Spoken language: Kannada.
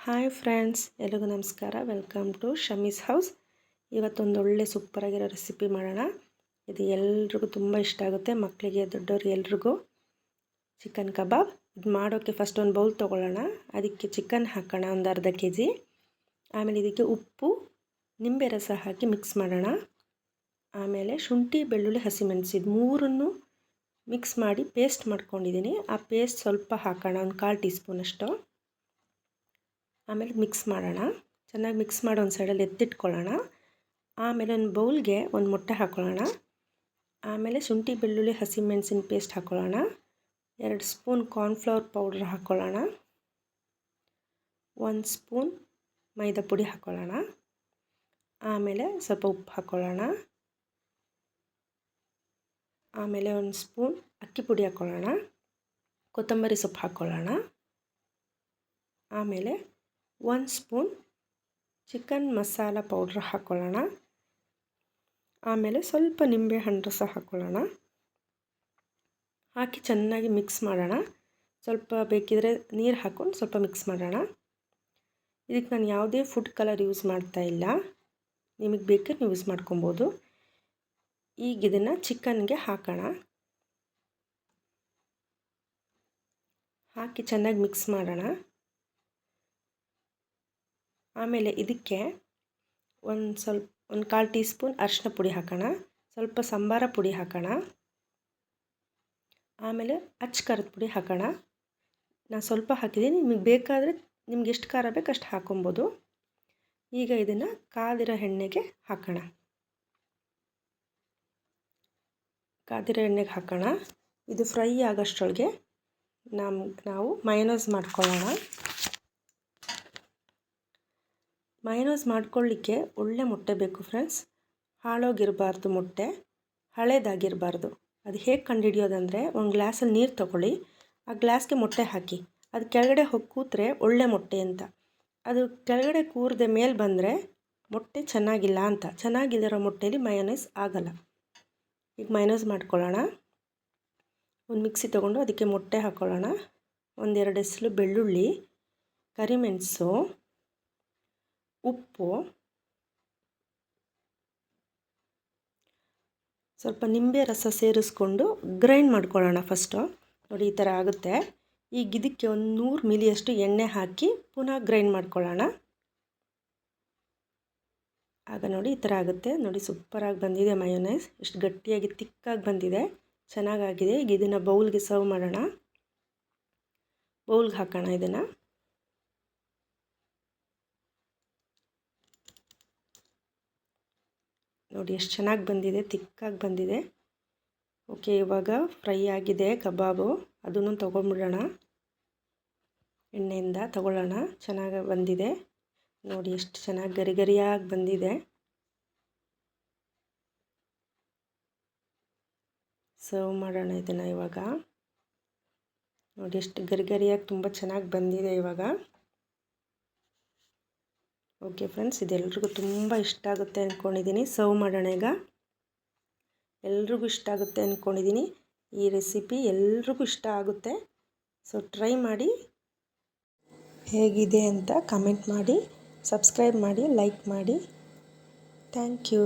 ಹಾಯ್ ಫ್ರೆಂಡ್ಸ್, ಎಲ್ಲರಿಗೂ ನಮಸ್ಕಾರ. Welcome to Shami's house. ಇವತ್ತೊಂದು ಒಳ್ಳೆ ಸೂಪರಾಗಿರೋ ರೆಸಿಪಿ ಮಾಡೋಣ. ಇದು ಎಲ್ರಿಗೂ ತುಂಬ ಇಷ್ಟ ಆಗುತ್ತೆ, ಮಕ್ಕಳಿಗೆ ದೊಡ್ಡವ್ರಿಗೆ ಎಲ್ರಿಗೂ. ಚಿಕನ್ ಕಬಾಬ್. ಇದು ಮಾಡೋಕ್ಕೆ ಫಸ್ಟ್ ಒಂದು ಬೌಲ್ ತೊಗೊಳ್ಳೋಣ. ಅದಕ್ಕೆ ಚಿಕನ್ ಹಾಕೋಣ, ಒಂದು ಅರ್ಧ kg. ಆಮೇಲೆ ಇದಕ್ಕೆ ಉಪ್ಪು, ನಿಂಬೆ ರಸ ಹಾಕಿ ಮಿಕ್ಸ್ ಮಾಡೋಣ. ಆಮೇಲೆ ಶುಂಠಿ, ಬೆಳ್ಳುಳ್ಳಿ, ಹಸಿಮೆಣಸು ಇದು ಮೂರನ್ನು ಮಿಕ್ಸ್ ಮಾಡಿ ಪೇಸ್ಟ್ ಮಾಡ್ಕೊಂಡಿದ್ದೀನಿ. ಆ ಪೇಸ್ಟ್ ಸ್ವಲ್ಪ ಹಾಕೋಣ, ಒಂದು 1/4 ಟೀ ಸ್ಪೂನಷ್ಟು. ಆಮೇಲೆ ಮಿಕ್ಸ್ ಮಾಡೋಣ. ಚೆನ್ನಾಗಿ ಮಿಕ್ಸ್ ಮಾಡಿ ಒಂದು ಸೈಡಲ್ಲಿ ಎತ್ತಿಟ್ಕೊಳ್ಳೋಣ. ಆಮೇಲೆ ಒಂದು ಬೌಲ್ಗೆ ಒಂದು ಮೊಟ್ಟೆ ಹಾಕ್ಕೊಳ್ಳೋಣ. ಆಮೇಲೆ ಶುಂಠಿ, ಬೆಳ್ಳುಳ್ಳಿ, ಹಸಿಮೆಣಸಿನ ಪೇಸ್ಟ್ ಹಾಕ್ಕೊಳ್ಳೋಣ. 2 ಸ್ಪೂನ್ ಕಾರ್ನ್ಫ್ಲವರ್ ಪೌಡ್ರ್ ಹಾಕ್ಕೊಳ್ಳೋಣ. 1 ಸ್ಪೂನ್ ಮೈದಾ ಪುಡಿ ಹಾಕ್ಕೊಳ್ಳೋಣ. ಆಮೇಲೆ ಸ್ವಲ್ಪ ಉಪ್ಪು ಹಾಕ್ಕೊಳ್ಳೋಣ. ಆಮೇಲೆ 1 ಸ್ಪೂನ್ ಅಕ್ಕಿ ಪುಡಿ ಹಾಕ್ಕೊಳ್ಳೋಣ. ಕೊತ್ತಂಬರಿ ಸೊಪ್ಪು ಹಾಕ್ಕೊಳ್ಳೋಣ. ಆಮೇಲೆ 1 ಸ್ಪೂನ್ ಚಿಕನ್ ಮಸಾಲ ಪೌಡ್ರ್ ಹಾಕ್ಕೊಳ್ಳೋಣ. ಆಮೇಲೆ ಸ್ವಲ್ಪ ನಿಂಬೆಹಣ್ಣು ರಸ ಹಾಕ್ಕೊಳ್ಳೋಣ. ಹಾಕಿ ಚೆನ್ನಾಗಿ ಮಿಕ್ಸ್ ಮಾಡೋಣ. ಸ್ವಲ್ಪ ಬೇಕಿದ್ರೆ ನೀರು ಹಾಕ್ಕೊಂಡು ಸ್ವಲ್ಪ ಮಿಕ್ಸ್ ಮಾಡೋಣ. ಇದಕ್ಕೆ ನಾನು ಯಾವುದೇ ಫುಡ್ ಕಲರ್ ಯೂಸ್ ಮಾಡ್ತಾ ಇಲ್ಲ, ನಿಮಗೆ ಬೇಕಾದ್ರೆ ನೀವು ಯೂಸ್ ಮಾಡ್ಕೊಬೋದು. ಈಗ ಇದನ್ನು ಚಿಕನ್ಗೆ ಹಾಕೋಣ. ಹಾಕಿ ಚೆನ್ನಾಗಿ ಮಿಕ್ಸ್ ಮಾಡೋಣ. ಆಮೇಲೆ ಇದಕ್ಕೆ ಒಂದು 1/4 ಟೀ ಸ್ಪೂನ್ ಅರಿಶಿನ ಪುಡಿ ಹಾಕೋಣ. ಸ್ವಲ್ಪ ಸಂಬಾರ ಪುಡಿ ಹಾಕೋಣ. ಆಮೇಲೆ ಖಾರದ ಪುಡಿ ಹಾಕೋಣ. ನಾನು ಸ್ವಲ್ಪ ಹಾಕಿದ್ದೀನಿ, ನಿಮಗೆ ಬೇಕಾದರೆ ನಿಮ್ಗೆ ಎಷ್ಟು ಖಾರ ಬೇಕು ಅಷ್ಟು ಹಾಕೊಬೋದು. ಈಗ ಇದನ್ನು ಕಾದಿರೋ ಎಣ್ಣೆಗೆ ಹಾಕೋಣ. ಕಾದಿರೋ ಎಣ್ಣೆಗೆ ಹಾಕೋಣ. ಇದು ಫ್ರೈ ಆಗೋಷ್ಟರೊಳಗೆ ನಾವು ಮಯೋನೈಸ್ ಮಾಡ್ಕೊಳ್ಳೋಣ. ಮಯೋನೈಸ್ ಮಾಡ್ಕೊಳ್ಳಿಕ್ಕೆ ಒಳ್ಳೆ ಮೊಟ್ಟೆ ಬೇಕು ಫ್ರೆಂಡ್ಸ್. ಹಾಳೋಗಿರಬಾರ್ದು ಮೊಟ್ಟೆ, ಹಳೇದಾಗಿರಬಾರ್ದು. ಅದು ಹೇಗೆ ಕಂಡುಹಿಡಿಯೋದಂದರೆ, ಒಂದು ಗ್ಲಾಸಲ್ಲಿ ನೀರು ತೊಗೊಳ್ಳಿ, ಆ ಗ್ಲಾಸ್ಗೆ ಮೊಟ್ಟೆ ಹಾಕಿ, ಅದು ಕೆಳಗಡೆ ಹೋಗಿ ಕೂತ್ರೆ ಒಳ್ಳೆ ಮೊಟ್ಟೆ ಅಂತ. ಅದು ಕೆಳಗಡೆ ಕೂರದೆ ಮೇಲೆ ಬಂದರೆ ಮೊಟ್ಟೆ ಚೆನ್ನಾಗಿಲ್ಲ ಅಂತ. ಚೆನ್ನಾಗಿರೋ ಮೊಟ್ಟೆಯಲ್ಲಿ ಮಯೋನೈಸ್ ಆಗಲ್ಲ. ಈಗ ಮಯೋನೈಸ್ ಮಾಡ್ಕೊಳ್ಳೋಣ. ಒಂದು ಮಿಕ್ಸಿ ತೊಗೊಂಡು ಅದಕ್ಕೆ ಮೊಟ್ಟೆ ಹಾಕ್ಕೊಳ್ಳೋಣ. 1-2 ಎಸಳು ಬೆಳ್ಳುಳ್ಳಿ, ಕರಿಮೆಣಸು, ಉಪ್ಪು, ಸ್ವಲ್ಪ ನಿಂಬೆ ರಸ ಸೇರಿಸ್ಕೊಂಡು ಗ್ರೈಂಡ್ ಮಾಡ್ಕೊಳ್ಳೋಣ ಫಸ್ಟು. ನೋಡಿ ಈ ಥರ ಆಗುತ್ತೆ. ಈಗ ಇದಕ್ಕೆ ಒಂದು 100 ಮಿಲಿಯಷ್ಟು ಎಣ್ಣೆ ಹಾಕಿ ಪುನಃ ಗ್ರೈಂಡ್ ಮಾಡ್ಕೊಳ್ಳೋಣ. ಆಗ ನೋಡಿ ಈ ಥರ ಆಗುತ್ತೆ. ನೋಡಿ ಸೂಪರಾಗಿ ಬಂದಿದೆ ಮಯೋನೈಸ್. ಎಷ್ಟು ಗಟ್ಟಿಯಾಗಿ ತಿಕ್ಕಾಗಿ ಬಂದಿದೆ, ಚೆನ್ನಾಗಾಗಿದೆ. ಈಗ ಇದನ್ನು ಬೌಲ್ಗೆ ಸರ್ವ್ ಮಾಡೋಣ. ಬೌಲ್ಗೆ ಹಾಕೋಣ ಇದನ್ನು. ನೋಡಿ ಎಷ್ಟು ಚೆನ್ನಾಗಿ ಬಂದಿದೆ, ತಿಕ್ಕಾಗಿ ಬಂದಿದೆ. ಓಕೆ, ಇವಾಗ ಫ್ರೈ ಆಗಿದೆ ಕಬಾಬು. ಅದನ್ನು ತೊಗೊಂಡ್ಬಿಡೋಣ, ಎಣ್ಣೆಯಿಂದ ತೊಗೊಳ್ಳೋಣ. ಚೆನ್ನಾಗಿ ಬಂದಿದೆ ನೋಡಿ, ಎಷ್ಟು ಚೆನ್ನಾಗಿ ಗರಿ ಗರಿಯಾಗಿ ಬಂದಿದೆ. ಸರ್ವ್ ಮಾಡೋಣ ಇದನ್ನು ಇವಾಗ. ನೋಡಿ ಎಷ್ಟು ಗರಿ ಗರಿಯಾಗಿ ತುಂಬ ಚೆನ್ನಾಗಿ ಬಂದಿದೆ ಇವಾಗ. ಓಕೆ ಫ್ರೆಂಡ್ಸ್, ಇದೆಲ್ರಿಗೂ ತುಂಬ ಇಷ್ಟ ಆಗುತ್ತೆ ಅಂದ್ಕೊಂಡಿದ್ದೀನಿ. ಸರ್ವ್ ಮಾಡೋಣ ಈಗ. ಎಲ್ರಿಗೂ ಇಷ್ಟ ಆಗುತ್ತೆ ಅಂದ್ಕೊಂಡಿದ್ದೀನಿ. ಈ ರೆಸಿಪಿ ಎಲ್ರಿಗೂ ಇಷ್ಟ ಆಗುತ್ತೆ. ಸೊ ಟ್ರೈ ಮಾಡಿ, ಹೇಗಿದೆ ಅಂತ ಕಮೆಂಟ್ ಮಾಡಿ, ಸಬ್ಸ್ಕ್ರೈಬ್ ಮಾಡಿ, ಲೈಕ್ ಮಾಡಿ. Thank you.